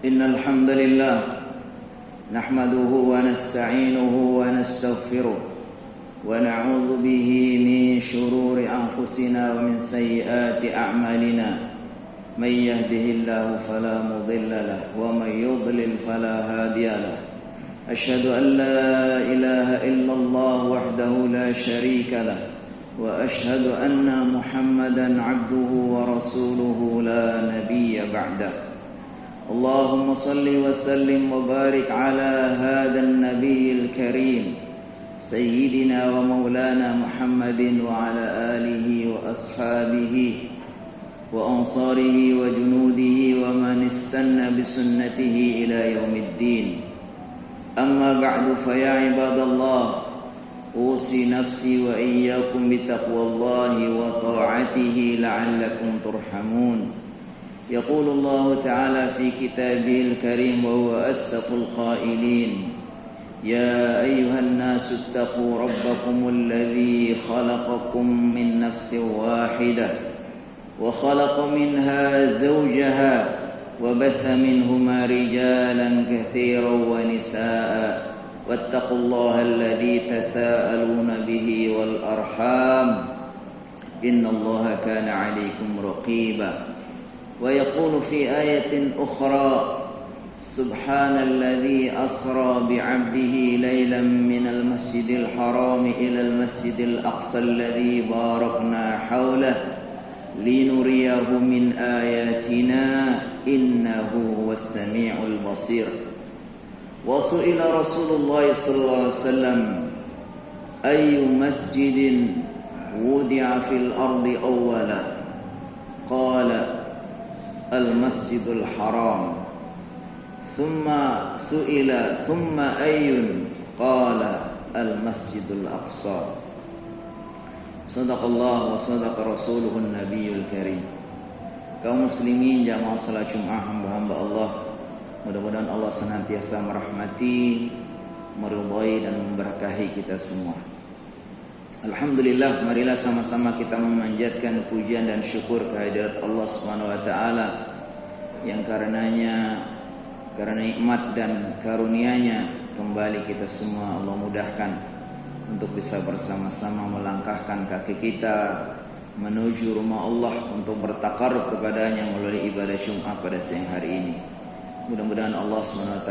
إن الحمد لله نحمده ونستعينه ونستغفره ونعوذ به من شرور أنفسنا ومن سيئات أعمالنا من يهده الله فلا مضل له ومن يضلل فلا هادي له أشهد أن لا إله إلا الله وحده لا شريك له وأشهد أن محمدا عبده ورسوله لا نبي بعده اللهم صل وسلم وبارك على هذا النبي الكريم سيدنا ومولانا محمد وعلى آله وأصحابه وأنصاره وجنوده ومن استنى بسنته إلى يوم الدين أما بعد فيا عباد الله أوصي نفسي وإياكم بتقوى الله وطاعته لعلكم ترحمون يقول الله تعالى في كتابه الكريم وهو أصدق القائلين يا أيها الناس اتقوا ربكم الذي خلقكم من نفس واحدة وخلق منها زوجها وبث منهما رجالا كثيرا ونساء واتقوا الله الذي تساءلون به والأرحام إن الله كان عليكم رقيبا ويقول في آية أخرى سبحان الذي أسرى بعبده ليلا من المسجد الحرام إلى المسجد الأقصى الذي باركنا حوله لنريه من آياتنا إنه هو السميع البصير وسئل رسول الله صلى الله عليه وسلم أي مسجد وضع في الأرض أولا قال المسجد الحرام ثم سئل ثم أي قال المسجid al-Aqsa. Sadaqallah wa sadaqa rasuluhun nabiyul karim. Kaum muslimin jamaah salat Jumat hamba-hamba Allah, mudah-mudahan Allah senantiasa merahmati, meridhai dan memberkahi kita semua. Alhamdulillah, marilah sama-sama kita memanjatkan pujian dan syukur kehadirat Allah Subhanahu wa taala yang karena nikmat dan karunia-Nya kembali kita semua Allah mudahkan untuk bisa bersama-sama melangkahkan kaki kita menuju rumah Allah untuk bertakarrub kepadanya melalui ibadah Jumat pada siang hari ini. Mudah-mudahan Allah SWT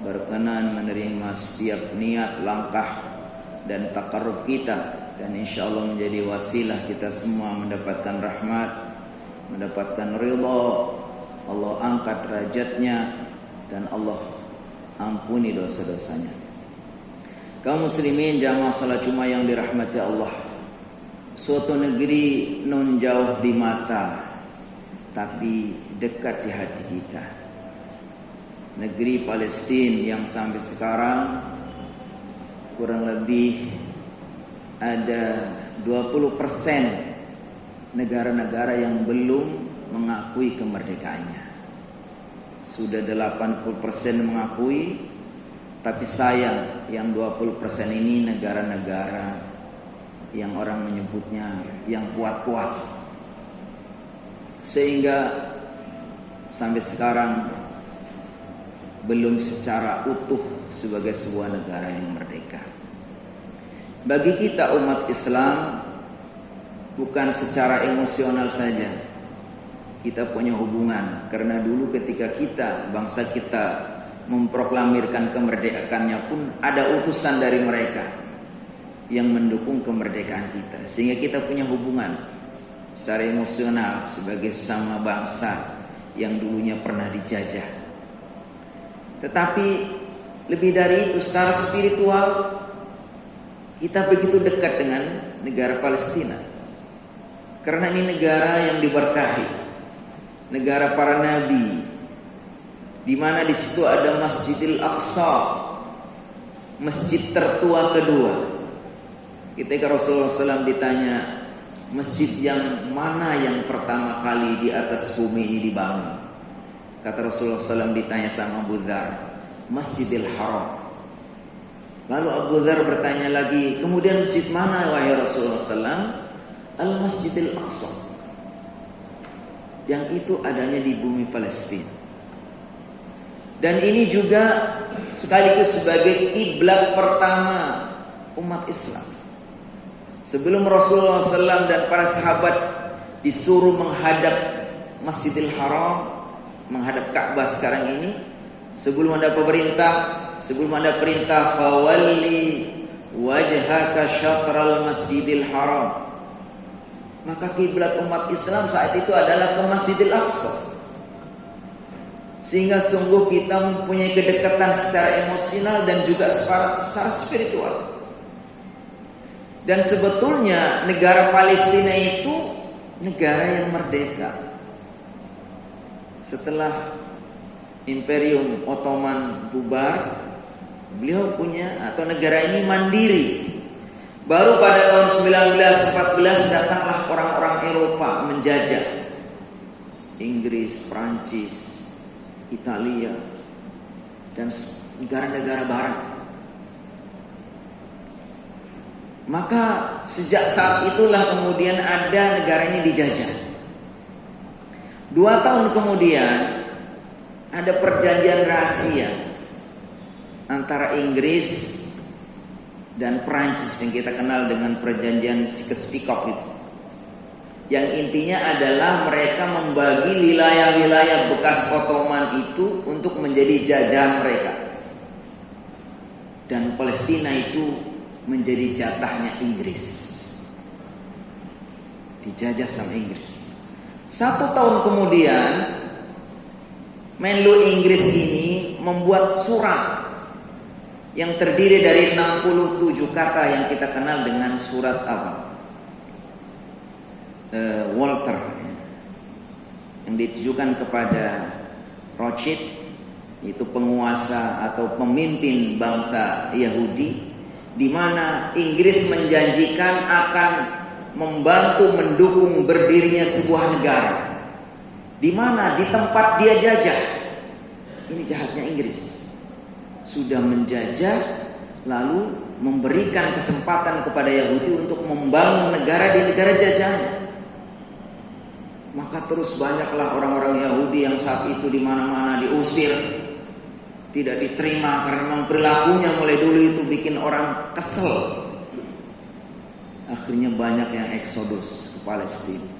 berkenan menerima setiap niat, langkah dan takarrub kita, dan insya Allah menjadi wasilah kita semua mendapatkan rahmat, mendapatkan ridha. Allah angkat derajatnya dan Allah ampuni dosa-dosanya. Kaum muslimin jamaah salat Jumat yang dirahmati Allah, suatu negeri non jauh di mata tapi dekat di hati kita. Negeri Palestina yang sampai sekarang kurang lebih ada 20% negara-negara yang belum mengakui kemerdekaannya. Sudah 80% mengakui, tapi sayang yang 20% ini negara-negara yang orang menyebutnya yang kuat-kuat, sehingga sampai sekarang belum secara utuh sebagai sebuah negara yang merdeka. Bagi kita umat Islam, bukan secara emosional saja kita punya hubungan, karena dulu ketika bangsa kita memproklamirkan kemerdekaannya pun ada utusan dari mereka yang mendukung kemerdekaan kita, sehingga kita punya hubungan secara emosional sebagai sesama bangsa yang dulunya pernah dijajah. Tetapi lebih dari itu, secara spiritual kita begitu dekat dengan negara Palestina, karena ini negara yang diberkahi, negara para nabi, di mana di situ ada Masjidil Aqsa, masjid tertua kedua. Ketika Rasulullah SAW ditanya masjid yang mana yang pertama kali di atas bumi ini dibangun, kata Rasulullah SAW ditanya sama Abu Dzar, Masjidil Haram. Lalu Abu Dzar bertanya lagi, kemudian masjid mana wahai Rasulullah SAW? Al-Masjidil Aqsa. Yang itu adanya di bumi Palestina. Dan ini juga sekaligus sebagai kiblat pertama umat Islam. Sebelum Rasulullah SAW dan para sahabat disuruh menghadap Masjidil Haram, menghadap Ka'bah sekarang ini, sebelum ada perintah fawalli wajhaka syatral Masjidil Haram, maka kiblat umat Islam saat itu adalah ke Masjidil Aqsa. Sehingga sungguh kita mempunyai kedekatan secara emosional dan juga secara spiritual. Dan sebetulnya negara Palestina itu negara yang merdeka. Setelah Imperium Ottoman bubar, beliau punya atau negara ini mandiri. Baru pada tahun 1914 datanglah orang-orang Eropa menjajah Inggris, Prancis, Italia, dan negara-negara barat. Maka sejak saat itulah kemudian ada negara ini dijajah. 2 tahun kemudian ada perjanjian rahasia antara Inggris dan Prancis yang kita kenal dengan perjanjian Sykes-Picot itu. Yang intinya adalah mereka membagi wilayah-wilayah bekas Ottoman itu untuk menjadi jajahan mereka. Dan Palestina itu menjadi jatahnya Inggris. Dijajah sama Inggris. 1 tahun kemudian Menlu Inggris ini membuat surat yang terdiri dari 67 kata yang kita kenal dengan surat apa? Walter, yang ditujukan kepada Rothschild, itu penguasa atau pemimpin bangsa Yahudi, di mana Inggris menjanjikan akan membantu mendukung berdirinya sebuah negara, di mana di tempat dia jajah. Ini jahatnya Inggris, sudah menjajah lalu memberikan kesempatan kepada Yahudi untuk membangun negara di negara jajahannya. Maka terus banyaklah orang-orang Yahudi yang saat itu di mana-mana diusir, tidak diterima karena memang perilakunya mulai dulu itu bikin orang kesel. Akhirnya banyak yang eksodus ke Palestina.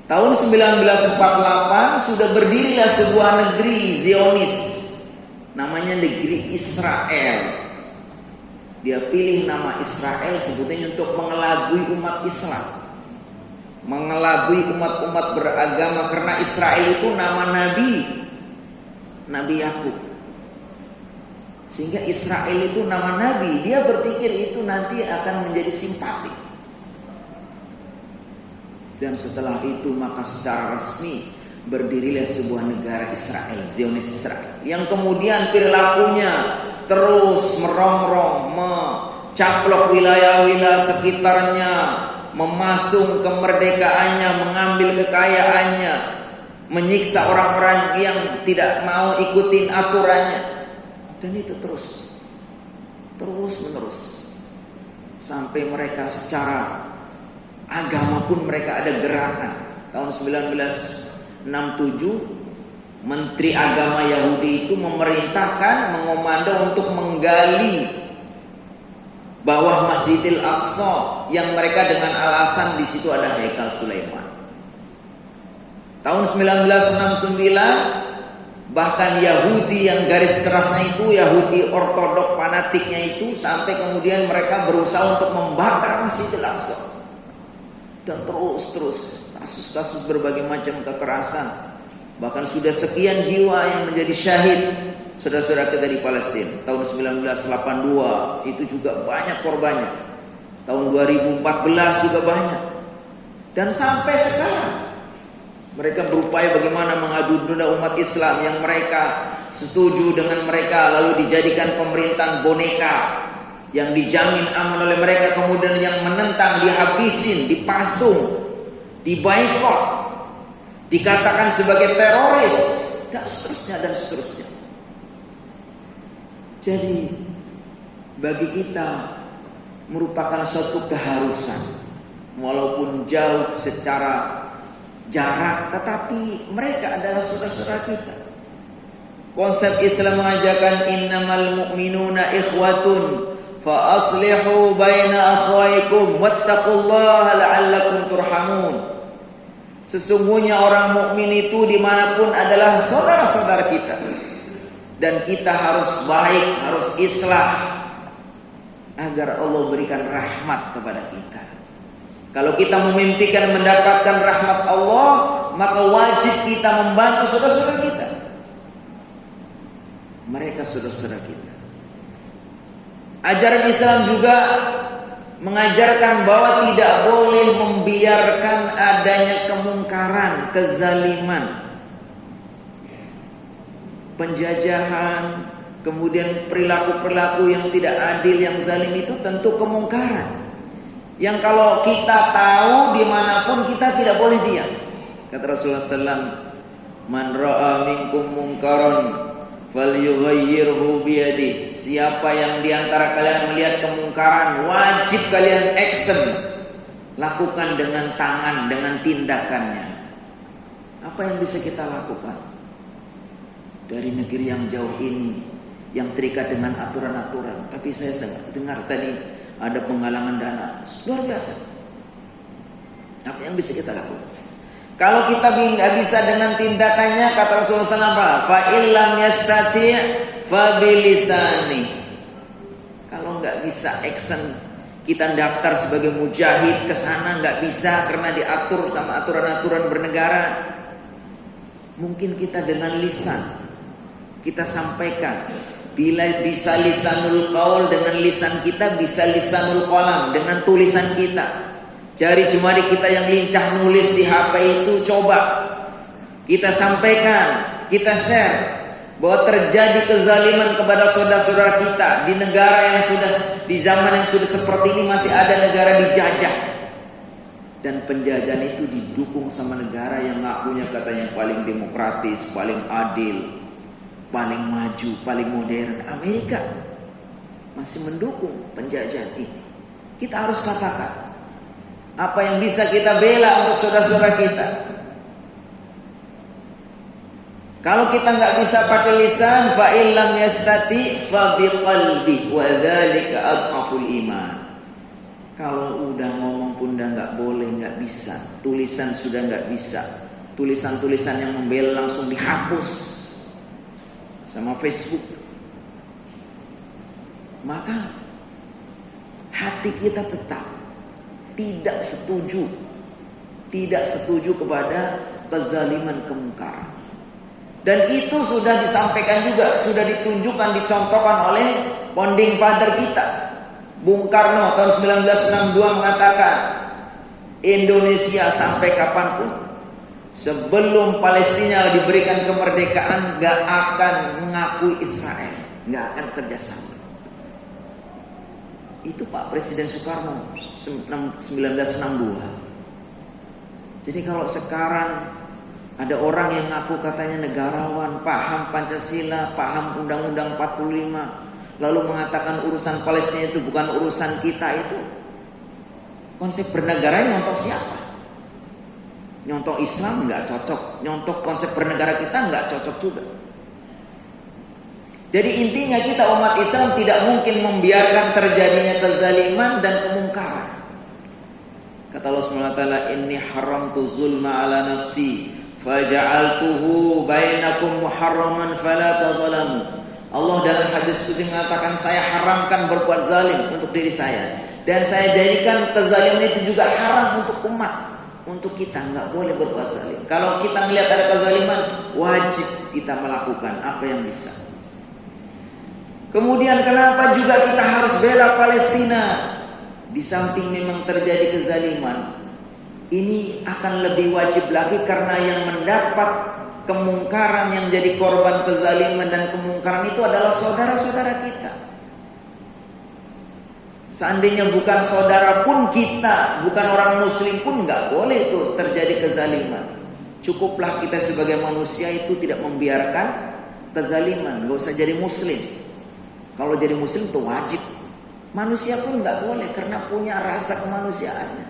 Tahun 1948 sudah berdirilah sebuah negeri Zionis, namanya negeri Israel. Dia pilih nama Israel sebetulnya untuk mengelabui umat Islam, mengelabui umat-umat beragama, karena Israel itu nama Nabi Yakub. Sehingga Israel itu nama Nabi, dia berpikir itu nanti akan menjadi simpati. Dan setelah itu maka secara resmi berdirilah sebuah negara Israel, Zionis Israel, yang kemudian perilakunya terus merongrong, mencaplok wilayah-wilayah sekitarnya, memasung kemerdekaannya, mengambil kekayaannya, menyiksa orang-orang yang tidak mau ikutin aturannya. Dan itu terus menerus sampai mereka secara agama pun mereka ada gerakan. Tahun 1967 Menteri Agama Yahudi itu memerintahkan, mengomando untuk menggali bawah Masjidil Aqsa yang mereka dengan alasan di situ ada Haikal Sulaiman. Tahun 1969 bahkan Yahudi yang garis kerasnya itu Yahudi ortodok fanatiknya itu sampai kemudian mereka berusaha untuk membakar Masjidil Aqsa. Dan terus kasus-kasus berbagai macam kekerasan. Bahkan sudah sekian jiwa yang menjadi syahid saudara-saudara kita di Palestina. Tahun 1982 itu juga banyak korbannya. Tahun 2014 juga banyak. Dan sampai sekarang mereka berupaya bagaimana mengadu domba umat Islam yang mereka setuju dengan mereka, lalu dijadikan pemerintahan boneka yang dijamin aman oleh mereka, kemudian yang menentang dihabisin, dipasung, diboikot, dikatakan sebagai teroris, dan seterusnya. Jadi bagi kita merupakan suatu keharusan, walaupun jauh secara jarak, tetapi mereka adalah saudara-saudara kita. Konsep Islam mengajarkan innamal mu'minuna ikhwatun fa aslihu baina akhwaikum wattaqullaha la'allakum turhamun. Sesungguhnya orang mukmin itu dimanapun adalah saudara-saudara kita, dan kita harus baik, harus islah agar Allah berikan rahmat kepada kita. Kalau kita memimpikan mendapatkan rahmat Allah, maka wajib kita membantu saudara-saudara kita. Mereka saudara-saudara kita. Ajaran Islam juga mengajarkan bahwa tidak boleh membiarkan adanya kemungkaran, kezaliman, penjajahan, kemudian perilaku-perilaku yang tidak adil, yang zalim itu tentu kemungkaran. Yang kalau kita tahu dimanapun kita tidak boleh diam. Kata Rasulullah SAW, man ra'a minkum mungkaran falyughayyirhu biyadihi. Siapa yang diantara kalian melihat kemungkaran, wajib kalian action, lakukan dengan tangan, dengan tindakannya. Apa yang bisa kita lakukan dari negeri yang jauh ini, yang terikat dengan aturan-aturan? Tapi saya dengar tadi ada penggalangan dana luar biasa. Apa yang bisa kita lakukan? Kalau kita nggak bisa dengan tindakannya, kata Rasulullah SAW, fa illam yastati' fa bilisani. Kalau nggak bisa action, kita daftar sebagai mujahid ke sana nggak bisa karena diatur sama aturan-aturan bernegara. Mungkin kita dengan lisan kita sampaikan. Bila bisa lisanul qaul, dengan lisan kita, bisa lisanul qalam, dengan tulisan kita. Jari jemari kita yang lincah nulis di HP itu, coba kita sampaikan, kita share bahwa terjadi kezaliman kepada saudara-saudara kita di negara yang sudah, di zaman yang sudah seperti ini masih ada negara dijajah, dan penjajahan itu didukung sama negara yang ngakunya katanya paling demokratis, paling adil, paling maju, paling modern. Amerika masih mendukung penjajahan ini. Kita harus katakan apa yang bisa kita bela untuk saudara-saudara kita. Kalau kita nggak bisa pakai lisan, fa illam yastati fa biqalbi wa dzalika adhaful iman. Kalau udah ngomong pun udah nggak boleh, nggak bisa. Tulisan sudah nggak bisa. Tulisan-tulisan yang membela langsung dihapus sama Facebook. Maka hati kita tetap tidak setuju kepada kezaliman, kemungkaran. Dan itu sudah disampaikan juga, sudah ditunjukkan, dicontohkan oleh founding father kita, Bung Karno tahun 1962 mengatakan, Indonesia sampai kapanpun sebelum Palestina diberikan kemerdekaan gak akan mengakui Israel, gak akan kerjasama. Itu Pak Presiden Soekarno 1962. Jadi kalau sekarang ada orang yang ngaku katanya negarawan, paham Pancasila, paham Undang-Undang 45, lalu mengatakan urusan Palestina itu bukan urusan kita, itu konsep bernegara nyontoh siapa? Nyontoh Islam nggak cocok, nyontoh konsep bernegara kita nggak cocok juga. Jadi intinya kita umat Islam tidak mungkin membiarkan terjadinya kezaliman dan kemungkaran. Kata Allah SWT, inni haramtu zulma ala nafsi faja'altuhu bainakum muharraman fala tadzalamu. Allah dalam hadis qudsi mengatakan, saya haramkan berbuat zalim untuk diri saya, dan saya jadikan kezaliman itu juga haram untuk umat. Untuk kita nggak boleh berbuat zalim. Kalau kita melihat ada kezaliman, wajib kita melakukan apa yang bisa. Kemudian kenapa juga kita harus bela Palestina? Di samping memang terjadi kezaliman, ini akan lebih wajib lagi karena yang mendapat kemungkaran, yang jadi korban kezaliman dan kemungkaran itu adalah saudara-saudara kita. Seandainya bukan saudara pun kita, bukan orang muslim pun nggak boleh itu terjadi kezaliman. Cukuplah kita sebagai manusia itu tidak membiarkan kezaliman. Gak usah jadi muslim. Kalau jadi muslim itu wajib. Manusia pun nggak boleh karena punya rasa kemanusiaannya.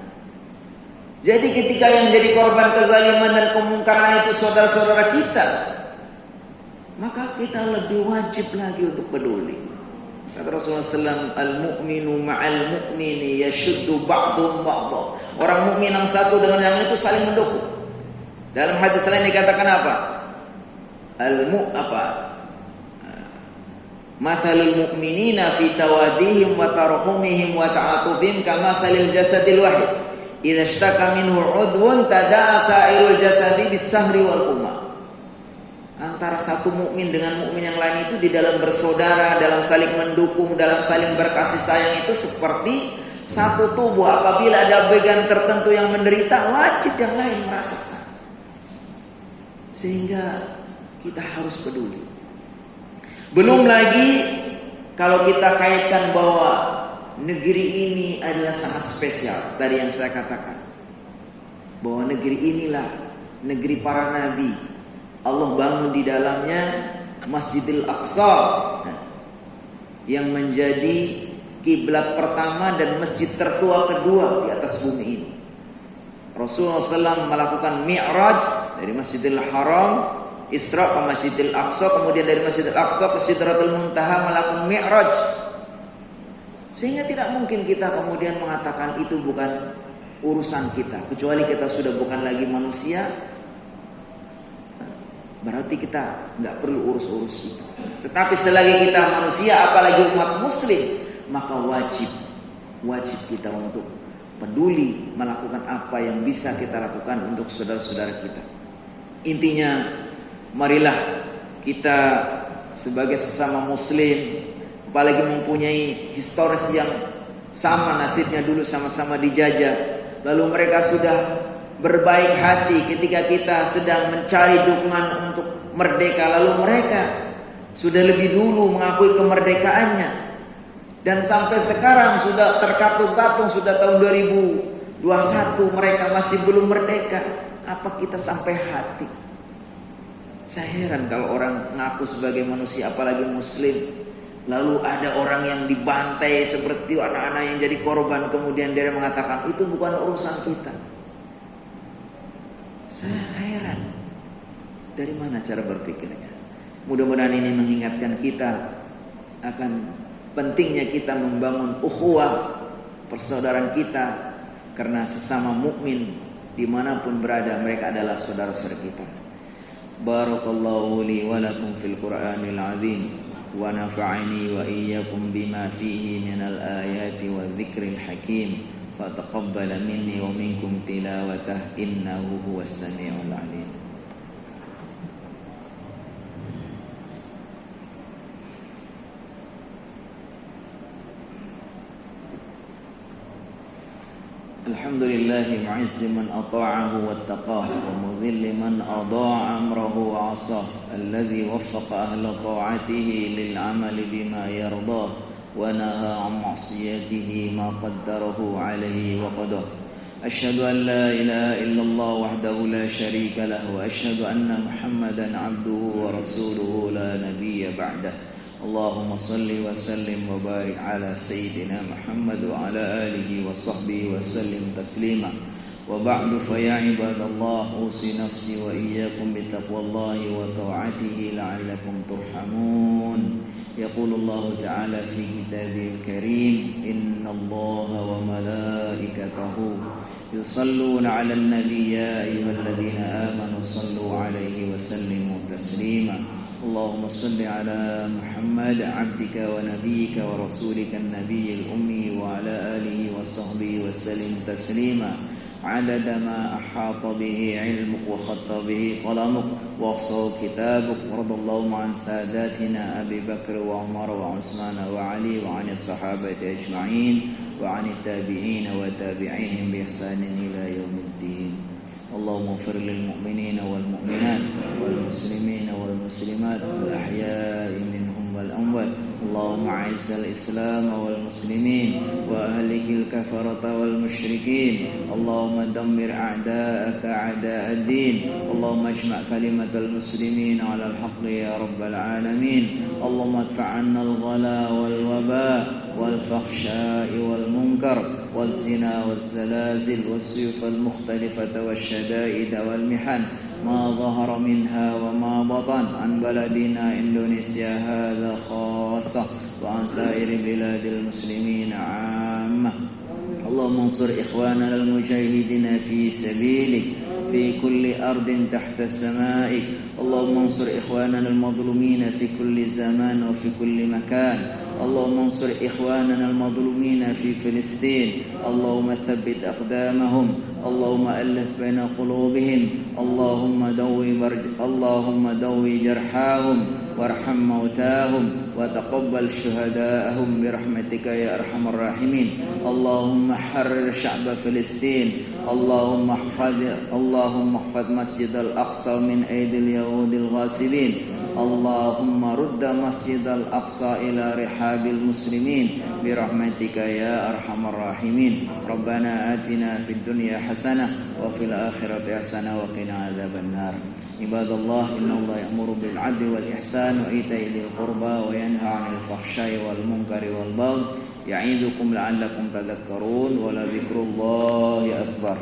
Jadi ketika yang jadi korban kezaliman dan kemungkaran itu saudara-saudara kita, maka kita lebih wajib lagi untuk peduli. Kata Rasulullah SAW, al-mu'minu ma'al mu'mini yashuddu ba'dhum ba'dha. Orang mukmin yang satu dengan yang itu saling mendukung. Dalam hadis lain dikatakan apa? Mathalul mu'minina fi tawadihim wa tarhumihim wa ta'atufihim kamasalil jasadil wahid. Idza ishtaka minhu 'udwun tada'a sa'irul jasadi bis-sahri wal humma. Antara satu mukmin dengan mukmin yang lain itu di dalam bersaudara, dalam saling mendukung, dalam saling berkasih sayang itu seperti satu tubuh. Apabila ada bagian tertentu yang menderita, wajib yang lain merasakan. Sehingga kita harus peduli. Belum lagi kalau kita kaitkan bahwa negeri ini adalah sangat spesial. Tadi yang saya katakan bahwa negeri inilah negeri para nabi. Allah bangun di dalamnya Masjidil Aqsa yang menjadi kiblat pertama dan masjid tertua kedua di atas bumi ini. Rasulullah SAW melakukan Mi'raj dari Masjidil Haram, Isra ke Masjidil Aqsa, kemudian dari Masjidil Aqsa ke Sidratul Muntaha melakukan Mi'raj. Sehingga tidak mungkin kita kemudian mengatakan itu bukan urusan kita, kecuali kita sudah bukan lagi manusia. Berarti kita nggak perlu urus-urus itu. Tetapi selagi kita manusia, apalagi umat muslim, maka wajib kita untuk peduli melakukan apa yang bisa kita lakukan untuk saudara-saudara kita. Intinya, marilah kita sebagai sesama muslim, apalagi mempunyai historis yang sama nasibnya, dulu sama-sama dijajah, lalu mereka sudah berbaik hati ketika kita sedang mencari dukungan untuk merdeka, lalu mereka sudah lebih dulu mengakui kemerdekaannya, dan sampai sekarang sudah terkatung-katung, sudah tahun 2021 mereka masih belum merdeka. Apa kita sampai hati? Saya heran kalau orang ngaku sebagai manusia, apalagi muslim, lalu ada orang yang dibantai seperti anak-anak yang jadi korban, kemudian dia mengatakan itu bukan urusan kita. Saya heran, dari mana cara berpikirnya? Mudah-mudahan ini mengingatkan kita akan pentingnya kita membangun ukhuwah persaudaraan kita, karena sesama mukmin dimanapun berada mereka adalah saudara-saudara kita. Barakallahu li wa lakum fil Qur'anil azim wa nafa'ani wa iyyakum bima fihi minal ayati wa dzikril hakim. Fataqabbal minni wa minkum tilawatah innahu huwas samiul alim. Alhamdulillahi mu'izzi man ata'ahu wattaqah wa mudhilli man adha'a amrahu wa 'asah alladhi waffaqa ahla ta'atihi lil 'amali bima yardah ونهى عن معصيته ما قدره عليه وقدره. أشهد أن لا إله إلا الله وحده لا شريك له وأشهد أن محمدا عبده ورسوله لا نبي بعده. اللهم صل وسلم وبارك على سيدنا محمد وعلى آله وصحبه وسلم تسليما. وبعد فيا عباد الله أوصي نفسي وإياكم بتقوى الله وطاعته لعلكم ترحمون. يقول الله تعالى في كتابه الكريم إن الله وملائكته يصلون على النبي يا أيها الذين آمنوا صلوا عليه وسلموا تسليما. اللهم صل على محمد عبدك ونبيك ورسولك النبي الأمي وعلى آله وصحبه وسلم تسليما عدد ما أحاط به علمك وخط به قلمك وأحصاه كتابك. ورضى اللهم عن ساداتنا أبي بكر وعمر وعثمان وعلي وعن الصحابة أجمعين وعن التابعين وتابعيهم بإحسان إلى يوم الدين. اللهم اغفر للمؤمنين والمؤمنات والمسلمين والمسلمات الأحياء منهم والأموات. اللهم أعز الإسلام والمسلمين وأهلك الكفرة والمشركين. اللهم دمر أعداءك أعداء الدين. اللهم اجمع كلمة المسلمين على الحق يا رب العالمين. اللهم ادفع عنا الغلاء والوباء والفحشاء والمنكر والزنا والزلازل والسيوف المختلفة والشدائد والمحن ما ظهر منها وما بطن عن بلدنا إندونيسيا هذا خاصة وعن سائر بلاد المسلمين عامة. اللهم انصر إخواننا المجاهدين في سبيلك في كل أرض تحت سمائك. اللهم انصر إخواننا المظلومين في كل زمان وفي كل مكان. اللهم انصر إخواننا المظلومين في فلسطين. اللهم ثبت أقدامهم. اللهم ألف بين قلوبهم. اللهم دوي جرحاهم وارحم موتاهم وتقبل شهداءهم برحمتك يا أرحم الراحمين. اللهم حرر شعب فلسطين. اللهم احفظ مسجد الأقصى من أيدي اليهود الغاصبين. اللهم رد مسجد الأقصى إلى رحاب المسلمين برحمتك يا أرحم الراحمين. ربنا آتنا في الدنيا حسنة وفي الآخرة حسنة وقنا عذاب النار. عباد الله، إن الله يأمر بالعدل والإحسان وإيتاء ذي القربى وينهى عن الفحشاء والمنكر والبغي يعظكم لعلكم تذكرون ولذكر الله أكبر.